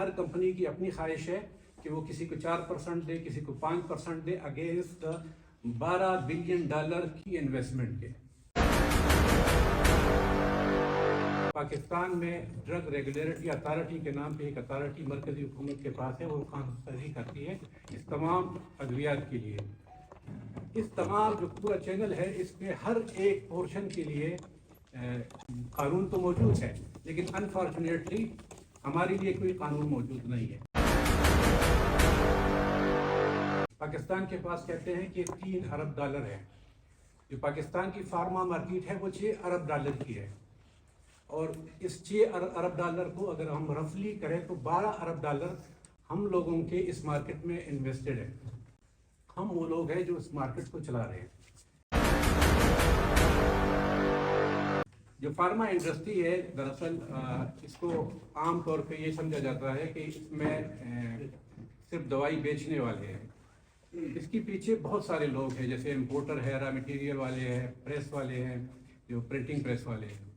ہر company کی اپنی خواہش ہے کہ وہ کسی کو 4% دے، کسی کو 5% دے، اگینسٹ $12 بلین کی انویسٹمنٹ کے۔ پاکستان میں ڈرگ ریگولیٹری اتھارٹی کے نام پہ ایک اتھارٹی مرکزی حکومت کے پاس ہے، وہ قانون سازی کرتی ہے اس تمام ادویات کے لیے۔ اس تمام جو پورا چینل ہے اس میں ہر ایک پورشن کے لیے قانون تو موجود ہے، لیکن انفارچونیٹلی ہمارے لیے کوئی قانون موجود نہیں ہے۔ پاکستان کے پاس کہتے ہیں کہ $3 ارب ہے، جو پاکستان کی فارما مارکیٹ ہے وہ $6 ارب کی ہے، اور اس $6 ارب کو اگر ہم رفلی کریں تو $12 ارب ہم لوگوں کے اس مارکیٹ میں انویسٹڈ ہے۔ ہم وہ لوگ ہیں جو اس مارکیٹ کو چلا رہے ہیں۔ جو فارما انڈسٹری ہے دراصل اس کو عام طور پہ یہ سمجھا جاتا ہے کہ اس میں صرف دوائی بیچنے والے ہیں۔ اس کے پیچھے بہت سارے لوگ ہیں، جیسے امپورٹر ہے، را مٹیریل والے ہیں، پریس والے ہیں، جو پرنٹنگ پریس والے ہیں،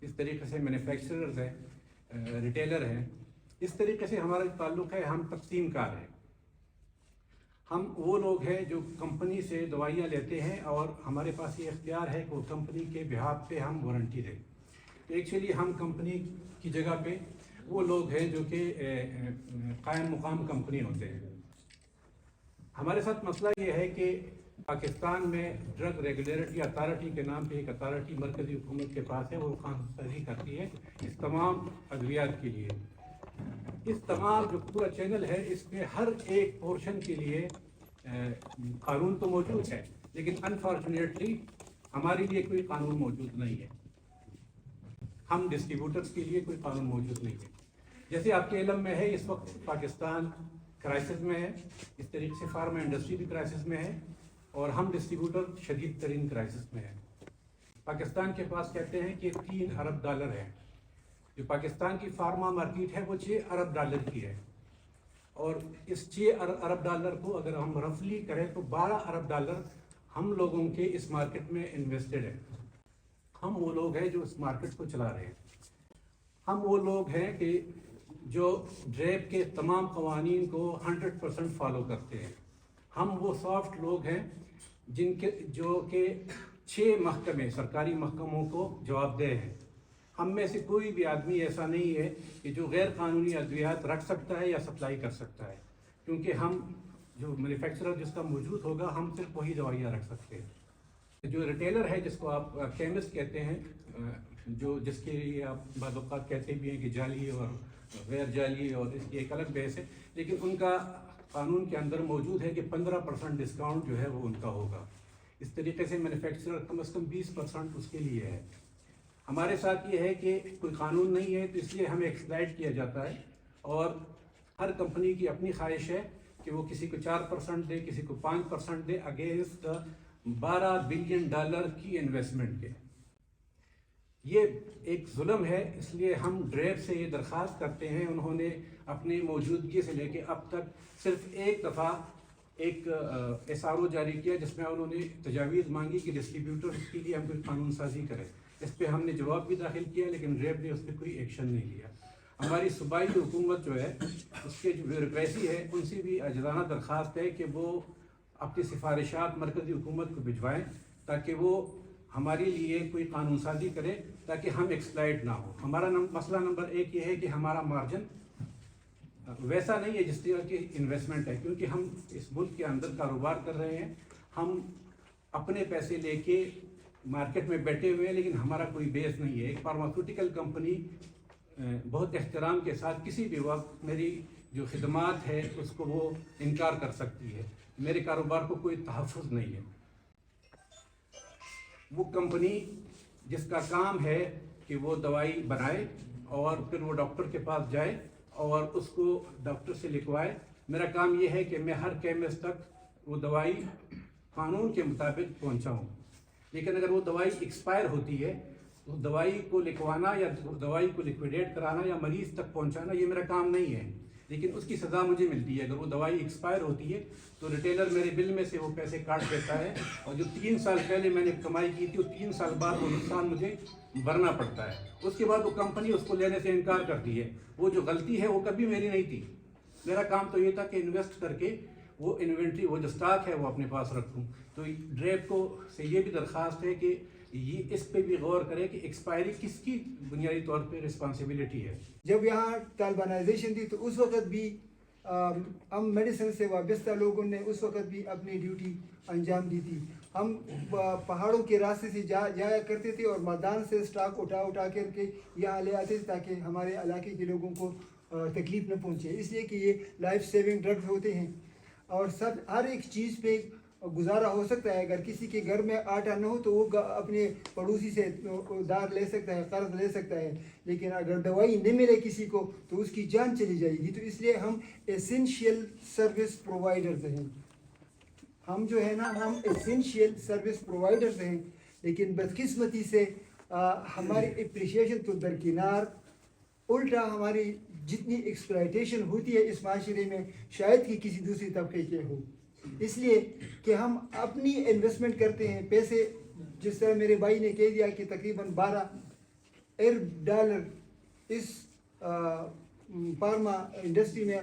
اس طریقے سے مینوفیکچررز ہیں، ریٹیلر ہیں۔ اس طریقے سے ہمارا تعلق ہے، ہم تقسیم کار ہیں۔ ہم وہ لوگ ہیں جو کمپنی سے دوائیاں لیتے ہیں اور ہمارے پاس یہ اختیار ہے کہ وہ کمپنی کے بہاف پہ ہم وارنٹی دیں۔ ایکچولی ہم کمپنی کی جگہ پہ وہ لوگ ہیں جو کہ قائم مقام کمپنی ہوتے ہیں۔ ہمارے ساتھ مسئلہ یہ ہے کہ پاکستان میں ڈرگ ریگولیٹری اتھارٹی کے نام پہ ایک اتھارٹی مرکزی حکومت کے پاس ہے، وہ قانون سازی کرتی ہے اس تمام ادویات کے لیے۔ اس تمام جو پورا چینل ہے اس میں ہر ایک پورشن کے لیے قانون تو موجود ہے، لیکن انفارچونیٹلی ہمارے لیے کوئی قانون موجود نہیں ہے۔ ہم ڈسٹریبیوٹرز کے لیے کوئی قانون موجود نہیں ہے۔ جیسے آپ کے علم میں ہے اس وقت پاکستان کرائسس میں ہے، اس طریقے سے فارما انڈسٹری بھی کرائسس میں ہے، اور ہم ڈسٹریبیوٹر شدید ترین کرائسس میں ہیں۔ پاکستان کے پاس کہتے ہیں کہ $3 ارب ہے، جو پاکستان کی فارما مارکیٹ ہے وہ $6 ارب کی ہے، اور اس $6 ارب کو اگر ہم رفلی کریں تو $12 ارب ہم لوگوں کے اس مارکیٹ میں انویسٹڈ ہے۔ ہم وہ لوگ ہیں جو اس مارکیٹ کو چلا رہے ہیں۔ ہم وہ لوگ ہیں کہ جو ڈریب کے تمام قوانین کو 100% فالو کرتے ہیں۔ ہم وہ سافٹ لوگ ہیں جو کہ 6 محکمے سرکاری محکموں کو جواب دہ ہیں۔ ہم میں سے کوئی بھی آدمی ایسا نہیں ہے کہ جو غیر قانونی ادویات رکھ سکتا ہے یا سپلائی کر سکتا ہے، کیونکہ ہم جو مینوفیکچرر جس کا موجود ہوگا ہم صرف وہی دوائیاں رکھ سکتے ہیں۔ جو ریٹیلر ہے جس کو آپ کیمسٹ کہتے ہیں، جس کے لیے آپ بعض اوقات کہتے بھی ہیں کہ جعلی اور غیر جعلی، اور اس کی ایک الگ بحث ہے، لیکن ان کا قانون کے اندر موجود ہے کہ 15% ڈسکاؤنٹ جو ہے وہ ان کا ہوگا۔ اس طریقے سے مینوفیکچرر کم از کم 20% اس کے لیے ہے۔ ہمارے ساتھ یہ ہے کہ کوئی قانون نہیں ہے، تو اس لیے ہمیں ایکسپلائٹ کیا جاتا ہے، اور ہر کمپنی کی اپنی خواہش ہے کہ وہ کسی کو 4% دے، کسی کو 5% دے، اگینسٹ $12 بلین کی انویسٹمنٹ کے۔ یہ ایک ظلم ہے، اس لیے ہم ڈریب سے یہ درخواست کرتے ہیں۔ انہوں نے اپنی موجودگی سے لے کے اب تک صرف ایک دفعہ ایک SRO جاری کیا جس میں انہوں نے تجاویز مانگی کہ ڈسٹریبیوٹرز کے لیے ہم کوئی قانون سازی کریں۔ اس پہ ہم نے جواب بھی داخل کیا، لیکن ڈریب نے اس پہ کوئی ایکشن نہیں لیا۔ ہماری صوبائی حکومت جو ہے اس کے جو بیوروکریسی ہے ان سے بھی عاجزانہ درخواست ہے کہ وہ اپنی سفارشات مرکزی حکومت کو بھجوائیں تاکہ وہ ہمارے لیے کوئی قانون سازی کرے تاکہ ہم ایکسپلائٹ نہ ہو۔ ہمارا مسئلہ نمبر 1 یہ ہے کہ ہمارا مارجن ویسا نہیں ہے جس طرح کی انویسٹمنٹ ہے، کیونکہ ہم اس ملک کے اندر کاروبار کر رہے ہیں، ہم اپنے پیسے لے کے مارکیٹ میں بیٹھے ہوئے ہیں، لیکن ہمارا کوئی بیس نہیں ہے۔ ایک فارماسیوٹیکل کمپنی بہت احترام کے ساتھ کسی بھی وقت میری جو خدمات ہے اس کو وہ انکار کر سکتی ہے۔ میرے کاروبار کو کوئی تحفظ نہیں ہے۔ وہ کمپنی جس کا کام ہے کہ وہ دوائی بنائے اور پھر وہ ڈاکٹر کے پاس جائے اور اس کو ڈاکٹر سے لکھوائے، میرا کام یہ ہے کہ میں ہر کیمسٹ تک وہ دوائی قانون کے مطابق پہنچاؤں۔ لیکن اگر وہ دوائی ایکسپائر ہوتی ہے تو دوائی کو لکھوانا یا دوائی کو لیکویڈیٹ کرانا یا مریض تک پہنچانا یہ میرا کام نہیں ہے۔ لیکن اس کی سزا مجھے ملتی ہے. اگر وہ دوائی ایکسپائر ہوتی ہے تو ریٹیلر میرے بل میں سے وہ پیسے کاٹ دیتا ہے, اور جو 3 سال پہلے میں نے کمائی کی تھی وہ 3 سال بعد وہ نقصان مجھے بھرنا پڑتا ہے. اس کے بعد وہ کمپنی اس کو لینے سے انکار کرتی ہے. وہ جو غلطی ہے وہ کبھی میری نہیں تھی. میرا کام تو یہ تھا کہ انویسٹ کر کے وہ انوینٹری, وہ جو سٹاک ہے وہ اپنے پاس رکھوں. تو ڈریپ کو سے یہ بھی درخواست ہے کہ یہ اس پہ بھی غور کرے کہ ایکسپائری کس کی بنیادی طور پہ رسپانسبلٹی ہے. جب یہاں طالبانائزیشن تھی تو اس وقت بھی ہم میڈیسن سے وابستہ لوگوں نے اس وقت بھی اپنی ڈیوٹی انجام دی تھی. ہم پہاڑوں کے راستے سے جایا کرتے تھے اور میدان سے سٹاک اٹھا کر کے یہاں لے آتے تھے تاکہ ہمارے علاقے کے لوگوں کو تکلیف نہ پہنچے, اس لیے کہ یہ لائف سیونگ ڈرگز ہوتے ہیں اور ہر ایک چیز پہ گزارا ہو سکتا ہے. اگر کسی کے گھر میں آٹا نہ ہو تو وہ اپنے پڑوسی سے ادھار لے سکتا ہے, قرض لے سکتا ہے, لیکن اگر دوائی نہیں ملے کسی کو تو اس کی جان چلی جائے گی. تو اس لیے ہم ایسینشیل سروس پرووائڈرز ہیں. ہم جو ہے نا, ہم ایسینشیل سروس پرووائڈرز ہیں, لیکن بدقسمتی سے ہماری اپریشیشن تو درکنار, الٹا ہماری جتنی ایکسپلائٹیشن ہوتی ہے اس معاشرے میں شاید کہ کسی دوسری طبقے کے ہو. اس لیے کہ ہم اپنی انویسٹمنٹ کرتے ہیں پیسے, جس طرح میرے بھائی نے کہہ دیا کہ تقریباً $12 ارب اس فارما انڈسٹری میں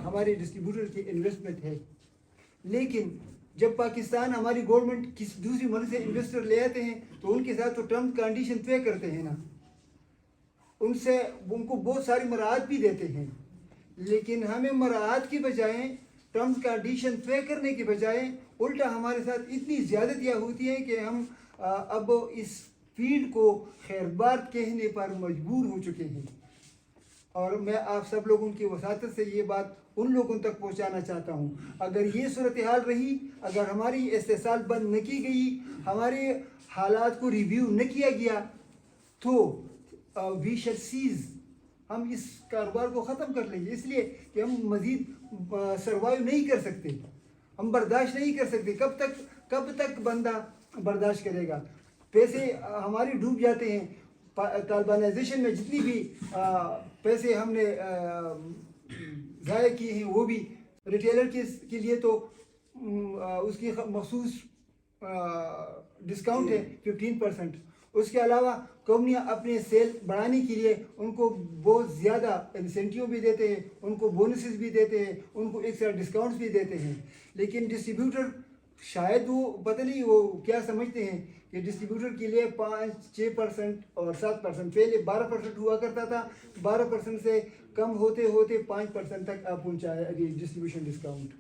ہمارے ڈسٹریبیوٹر کی انویسٹمنٹ ہے. لیکن جب پاکستان ہماری گورنمنٹ کسی دوسری ملک سے انویسٹر لے آتے ہیں تو ان کے ساتھ تو ٹرم کنڈیشن طے کرتے ہیں نا, ان کو بہت ساری مراعات بھی دیتے ہیں, لیکن ہمیں مراعات کی بجائے, ٹرمز کنڈیشن طے کرنے کے بجائے الٹا ہمارے ساتھ اتنی زیادتیاں ہوتی ہیں کہ ہم اب اس فیلڈ کو خیر بات کہنے پر مجبور ہو چکے ہیں. اور میں آپ سب لوگوں کی وساطت سے یہ بات ان لوگوں تک پہنچانا چاہتا ہوں, اگر یہ صورتحال رہی, اگر ہماری استحصال بند نہ کی گئی, ہمارے حالات کو ریویو نہ کیا گیا تو وی شل سیز, ہم اس کاروبار کو ختم کر لیں گے. اس لیے کہ ہم مزید سروائیو نہیں کر سکتے, ہم برداشت نہیں کر سکتے. کب تک بندہ برداشت کرے گا؟ پیسے ہمارے ڈوب جاتے ہیں. طالبانائزیشن میں جتنی بھی پیسے ہم نے ضائع کیے ہیں وہ بھی ریٹیلر کے لیے تو اس کی مخصوص ڈسکاؤنٹ ہے 15%. اس کے علاوہ کمپنیاں اپنے سیل بڑھانے کے لیے ان کو بہت زیادہ انسینٹیو بھی دیتے ہیں, ان کو بونسز بھی دیتے ہیں, ان کو ایکسٹرا ڈسکاؤنٹس بھی دیتے ہیں. لیکن ڈسٹریبیوٹر شاید وہ پتہ نہیں وہ کیا سمجھتے ہیں کہ ڈسٹریبیوٹر کے لیے 5-6% اور 7%, پہلے 12% ہوا کرتا تھا, 12% سے کم ہوتے 5% تک پہنچا ہے ابھی ڈسٹریبیوشن ڈسکاؤنٹ.